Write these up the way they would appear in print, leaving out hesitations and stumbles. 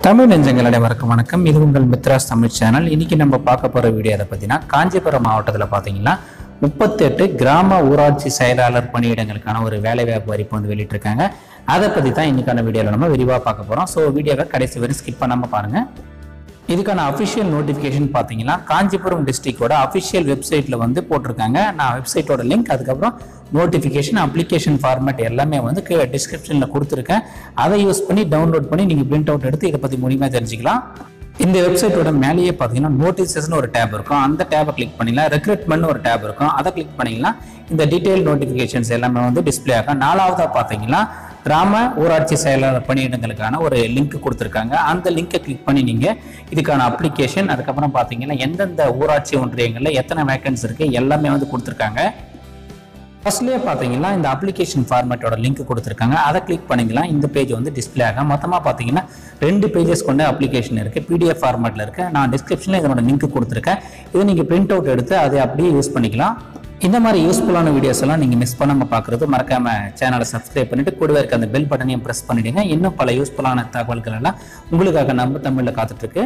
தமிழ் நெஞ்சங்கள் அனைவருக்கும் வணக்கம். இது உங்கள் மித்ராஸ் தமிழ் சேனல். இன்னைக்கு நம்ம பார்க்க போற வீடியோ அதை பத்தினா காஞ்சிபுரம் மாவட்டத்தில் பார்த்தீங்கன்னா 38 கிராம ஊராட்சி செயலாளர் பணியிடங்களுக்கான ஒரு வேலைவாய்ப்பு அறிவிப்பு வந்து வெளியிட்டிருக்காங்க. அதை பத்தி தான் இன்னைக்கான வீடியோவில் நம்ம விரிவாக பார்க்க போறோம். ஸோ வீடியோவை கடைசி வரை ஸ்கிப் பண்ணாம பாருங்க. இதுக்கான அஃபிஷியல் நோட்டிஃபிகேஷன் பார்த்தீங்கன்னா காஞ்சிபுரம் டிஸ்ட்ரிக்டோட அஃபிஷியல் வெப்சைட்டில் வந்து போட்டிருக்காங்க. நான் வெப்சைட்டோட லிங்க் அதுக்கப்புறம் நோட்டிஃபிகேஷன் அப்ளிகேஷன் ஃபார்மேட் எல்லாமே வந்து டிஸ்கிரிப்ஷனில் கொடுத்துருக்கேன். அதை யூஸ் பண்ணி டவுன்லோட் பண்ணி நீங்கள் பிரிண்ட் அவுட் எடுத்து இதை பற்றி முழுமையாக தெரிஞ்சுக்கலாம். இந்த வெப்சைட்டோட மேலேயே பார்த்தீங்கன்னா நோட்டீசஸ்னு ஒரு டேப் இருக்கும். அந்த டேபை கிளிக் பண்ணிக்கலாம். ரெக்ரூட்மெண்ட் ஒரு டேப் இருக்கும். அதை கிளிக் பண்ணிங்கன்னா இந்த டீட்டெயில் நோட்டிஃபிகேஷன்ஸ் எல்லாமே வந்து டிஸ்பிளே ஆகும். நாலாவதாக பார்த்தீங்கன்னா கிராம ஊராட்சி செயலாளர் பணியிடங்களுக்கான ஒரு லிங்க் கொடுத்துருக்காங்க. அந்த லிங்கை கிளிக் பண்ணி நீங்கள் இதுக்கான அப்ளிகேஷன் அதுக்கப்புறம் பார்த்தீங்கன்னா எந்தெந்த ஊராட்சி ஒன்றியங்களில் எத்தனை வேக்கன்ஸ் இருக்குது எல்லாமே வந்து கொடுத்துருக்காங்க. ஃபர்ஸ்ட்லேயே பார்த்தீங்கன்னா இந்த அப்ளிகேஷன் ஃபார்மேட்டோட லிங்க் கொடுத்துருக்காங்க. அதை கிளிக் பண்ணிக்கலாம். இந்த பேஜ் வந்து டிஸ்பிளே ஆகும். மொத்தமாக பார்த்தீங்கன்னா 2 பேஜஸ் கொண்ட அப்ளிகேஷன் இருக்குது. PDF ஃபார்மேட்டில் இருக்குது. நான் டிஸ்கிரிப்ஷனில் இதனோட லிங்க் கொடுத்துருக்கேன். இதை நீங்கள் பிரிண்ட் அவுட் எடுத்து அதை அப்படியே யூஸ் பண்ணிக்கலாம். இந்த மாதிரி யூஸ்ஃபுல்லான வீடியோஸ் எல்லாம் நீங்கள் மிஸ் பண்ணாமல் பார்க்குறது மறக்காம சேனலை சப்ஸ்கிரைப் பண்ணிட்டு கூடவே இருக்க அந்த பெல் பட்டனையும் ப்ரெஸ் பண்ணிடுங்க. இன்னும் பல யூஸ்ஃபுல்லான தகவல்கள் எல்லாம் உங்களுக்காக நம்ம தமிழில் காத்துட்ருக்கு.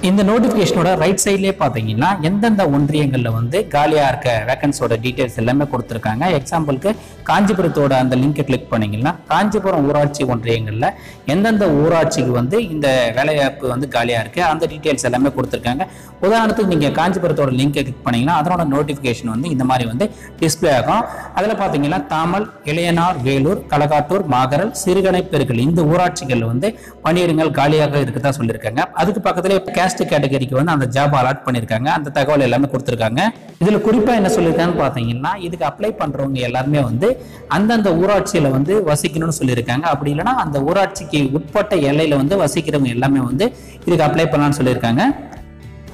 இந்த நோட்டிஃபிகேஷனோட ரைட் சைட்லேயே பார்த்தீங்கன்னா எந்தெந்த ஒன்றியங்களில் வந்து காலியாக இருக்க வேக்கன்ஸோட டீட்டெயில்ஸ் எல்லாமே கொடுத்துருக்காங்க. எக்ஸாம்பிளுக்கு காஞ்சிபுரத்தோட அந்த லிங்கை கிளிக் பண்ணிங்கன்னா காஞ்சிபுரம் ஊராட்சி ஒன்றியங்களில் எந்தெந்த ஊராட்சிக்கு வந்து இந்த வேலைவாய்ப்பு வந்து காலியாக இருக்குது அந்த டீட்டெயில்ஸ் எல்லாமே கொடுத்துருக்காங்க. உதாரணத்துக்கு நீங்கள் காஞ்சிபுரத்தோட லிங்கை கிளிக் பண்ணிங்கன்னா அதனோட நோட்டிஃபிகேஷன் வந்து இந்த மாதிரி வந்து டிஸ்பிளே ஆகும். அதில் பார்த்தீங்கன்னா தாமல், இளையனார், வேலூர், களகாட்டூர், மாகரல், சிறுகணைப்பெருக்கல் இந்த ஊராட்சிகள் வந்து பணியிடங்கள் காலியாக இருக்குதா சொல்லியிருக்காங்க. அதுக்கு பக்கத்திலே கேஸ்ட் கேட்டகரிக்கு வந்து அந்த ஜாப் அலாட் பண்ணியிருக்காங்க. அந்த தகவல் எல்லாமே கொடுத்துருக்காங்க. இதில் குறிப்பாக என்ன சொல்லியிருக்காங்கன்னு பார்த்தீங்கன்னா இதுக்கு அப்ளை பண்ணுறவங்க எல்லாருமே வந்து அந்தந்த ஊராட்சியில் வந்து வசிக்கணும்னு சொல்லியிருக்காங்க. அப்படி இல்லைன்னா அந்த ஊராட்சிக்கு உட்பட்ட எல்லையில் வந்து வசிக்கிறவங்க எல்லாமே வந்து இதுக்கு அப்ளை பண்ணலாம்னு சொல்லியிருக்காங்க.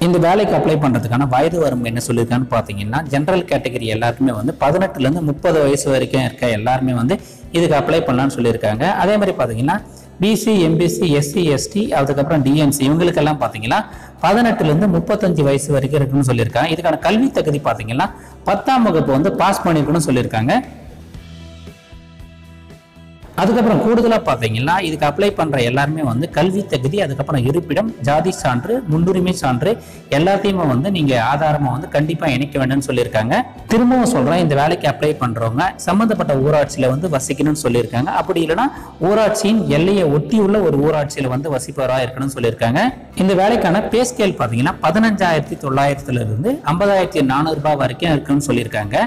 இந்த வேலைக்கு அப்ளை பண்ணுறதுக்கான வயது வரம்பு என்ன சொல்லியிருக்கான்னு பார்த்தீங்கன்னா ஜென்ரல் கேட்டகரி எல்லாருக்குமே வந்து 18லேருந்து 30 வயசு வரைக்கும் இருக்க எல்லாருமே வந்து இதுக்கு அப்ளை பண்ணலாம்னு சொல்லியிருக்காங்க. அதே மாதிரி பார்த்தீங்கன்னா BC, MBC, SC, ST அதுக்கப்புறம் DNC இவங்களுக்கெல்லாம் பார்த்தீங்கன்னா 18லேருந்து 35 வயசு வரைக்கும் இருக்குன்னு சொல்லியிருக்காங்க. இதுக்கான கல்வி தகுதி பார்த்தீங்கன்னா 10ஆம் வகுப்பு வந்து பாஸ் பண்ணியிருக்குன்னு சொல்லியிருக்காங்க. அதுக்கப்புறம் கூடுதலாக பார்த்தீங்கன்னா இதுக்கு அப்ளை பண்ணுற எல்லாருமே வந்து கல்வி தகுதி அதுக்கப்புறம் இருப்பிடம், ஜாதி சான்று, முன்னுரிமை சான்று எல்லாத்தையுமே வந்து நீங்கள் ஆதாரமாக வந்து கண்டிப்பாக இணைக்க வேண்டும்னு சொல்லியிருக்காங்க. திரும்பவும் சொல்கிறேன், இந்த வேலைக்கு அப்ளை பண்ணுறவங்க சம்மந்தப்பட்ட ஊராட்சியில் வந்து வசிக்கணும்னு சொல்லியிருக்காங்க. அப்படி இல்லைன்னா ஊராட்சியின் எல்லையை ஒட்டியுள்ள ஒரு ஊராட்சியில் வந்து வசிப்பவராக இருக்கணும்னு சொல்லியிருக்காங்க. இந்த வேலைக்கான பே ஸ்கேல் பார்த்தீங்கன்னா 15,900லேருந்து 50,400 ரூபாய் வரைக்கும் இருக்குன்னு சொல்லியிருக்காங்க.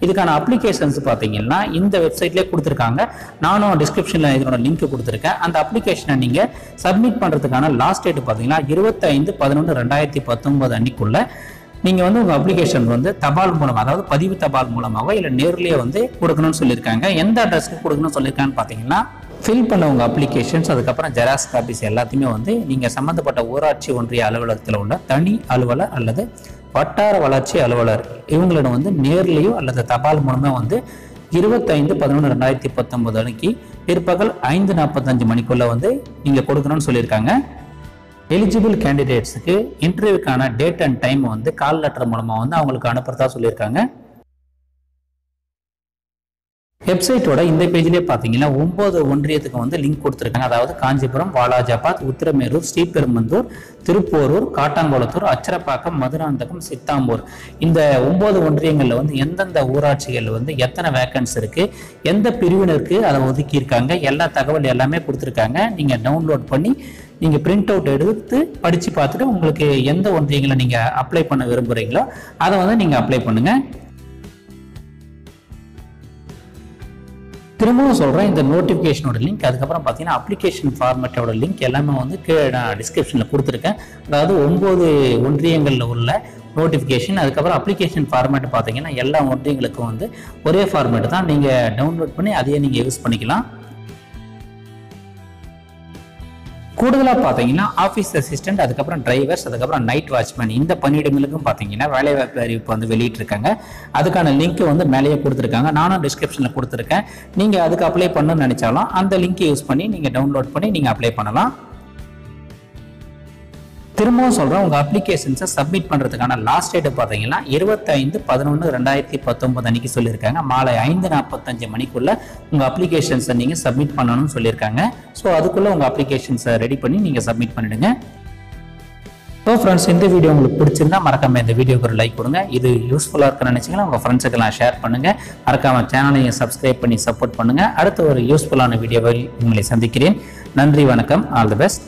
இதுக்கான அப்ளிகேஷன்ஸ் பார்த்தீங்கன்னா இந்த வெப்சைட்லேயே கொடுத்துருக்காங்க. நானும் டிஸ்கிரிப்ஷனில் இதனோட லிங்க் கொடுத்துருக்கேன். அந்த அப்ளிகேஷனை நீங்கள் சப்மிட் பண்ணுறதுக்கான லாஸ்ட் டேட் பார்த்தீங்கன்னா 25/11/2019 அன்னைக்குள்ள நீங்கள் வந்து உங்கள் அப்ளிகேஷன் வந்து தபால் மூலம் அதாவது பதிவு தபால் மூலமாக இல்லை நேர்லேயே வந்து கொடுக்கணும்னு சொல்லியிருக்காங்க. எந்த அட்ரஸ்க்கு கொடுக்கணும்னு சொல்லியிருக்கான்னு பார்த்தீங்கன்னா ஃபில் பண்ண உங்கள் அப்ளிகேஷன்ஸ் அதுக்கப்புறம் ஜெராக்ஸ் காப்பீஸ் எல்லாத்தையுமே வந்து நீங்கள் சம்மந்தப்பட்ட ஊராட்சி ஒன்றிய அலுவலகத்தில் உள்ள தனி அலுவலர் அல்லது வட்டார வளர்ச்சி அலுவலர் இவங்களிடம் வந்து நேர்லேயோ அல்லது தபால் மூலமாக வந்து 25/11/2019 அன்னைக்கு பிற்பகல் 5:45 மணிக்குள்ள வந்து நீங்கள் கொடுக்கணும்னு சொல்லியிருக்காங்க. எலிஜிபிள் கேண்டிடேட்ஸுக்கு இன்டர்வியூக்கான டேட் அண்ட் டைம் வந்து கால் லெட்டர் மூலமாக வந்து அவங்களுக்கு அனுப்புறதா சொல்லியிருக்காங்க. வெப்சைட்டோட இந்த பேஜ்லேயே பார்த்தீங்கன்னா 9 ஒன்றியத்துக்கு வந்து லிங்க் கொடுத்துருக்காங்க. அதாவது காஞ்சிபுரம், வாலாஜாபாத், உத்திரமேரூர், ஸ்ரீபெரும்புதூர், திருப்போரூர், காட்டாங்குளத்தூர், அச்சரப்பாக்கம், மதுராந்தகம், சித்தாம்பூர் இந்த 9 ஒன்றியங்களில் வந்து எந்தெந்த ஊராட்சிகள் வந்து எத்தனை வேக்கன்ஸ் இருக்குது, எந்த பிரிவினருக்கு அதை ஒதுக்கியிருக்காங்க எல்லா தகவல் எல்லாமே கொடுத்துருக்காங்க. நீங்கள் டவுன்லோட் பண்ணி நீங்கள் பிரிண்ட் அவுட் எடுத்து படித்து பார்த்துட்டு உங்களுக்கு எந்த ஒன்றியங்களை நீங்கள் அப்ளை பண்ண விரும்புகிறீங்களோ அதை வந்து நீங்கள் அப்ளை பண்ணுங்கள். திரும்பவும் சொல்கிறேன், இந்த நோட்டிஃபிகேஷனோட லிங்க் அதுக்கப்புறம் பார்த்தீங்கன்னா அப்ளிகேஷன் ஃபார்மேட்டோட லிங்க் எல்லாமே வந்து நான் டிஸ்கிரிப்ஷனில் கொடுத்துருக்கேன். அதாவது 9 ஒன்றியங்களில் உள்ள நோட்டிஃபிகேஷன் அதுக்கப்புறம் அப்ளிகேஷன் ஃபார்மேட் பார்த்தீங்கன்னா எல்லா ஒன்றியங்களுக்கும் வந்து ஒரே ஃபார்மேட் தான். நீங்கள் டவுன்லோட் பண்ணி அதையே நீங்கள் யூஸ் பண்ணிக்கலாம். கூடுதலாக பார்த்தீங்கன்னா ஆஃபீஸ் அசிஸ்டன்ட் அதுக்கப்புறம் டிரைவர்ஸ் அதுக்கப்புறம் நைட் வாட்ச்மேன் இந்த பணியிடங்களுக்கும் பார்த்தீங்கன்னா வேலைவாய்ப்பு அறிவிப்பு வந்து வெளியிட்டிருக்காங்க. அதுக்கான லிங்க் வந்து மேலேயே கொடுத்துருக்காங்க. நானும் டிஸ்கிரிப்ஷனில் கொடுத்துருக்கேன். நீங்கள் அதுக்கு அப்ளை பண்ணணும்னு நினச்சாலும் அந்த லிங்க்கை யூஸ் பண்ணி நீங்கள் டவுன்லோட் பண்ணி நீங்கள் அப்ளை பண்ணலாம். திரும்பவும் சொல்கிறேன், உங்கள் அப்ளிகேஷன்ஸை சப்மிட் பண்ணுறதுக்கான லாஸ்ட் டேட்டு பார்த்தீங்கன்னா 25/11/2019 அன்றைக்கி சொல்லியிருக்காங்க. மாலை 5:45 மணிக்குள்ளே உங்கள் அப்ளிகேஷன்ஸை நீங்கள் சப்மிட் பண்ணணும்னு சொல்லியிருக்காங்க. ஸோ அதுக்குள்ளே உங்கள் அப்ளிகேஷன்ஸை ரெடி பண்ணி நீங்கள் சப்மிட் பண்ணிவிடுங்க. ஸோ ஃப்ரெண்ட்ஸ், இந்த வீடியோ உங்களுக்கு பிடிச்சிருந்தா மறக்காமல் இந்த வீடியோக்கு ஒரு லைக் கொடுங்க. இது யூஸ்ஃபுல்லாக இருக்குன்னு நினச்சிங்கன்னா உங்கள் ஃப்ரெண்ட்ஸுக்கெல்லாம் ஷேர் பண்ணுங்கள். மறக்காமல் சேனலையும் சப்ஸ்கிரைப் பண்ணி சப்போர்ட் பண்ணுங்கள். அடுத்த ஒரு யூஸ்ஃபுல்லான வீடியோவில் உங்களை சந்திக்கிறேன். நன்றி, வணக்கம், ஆல் தி பெஸ்ட்.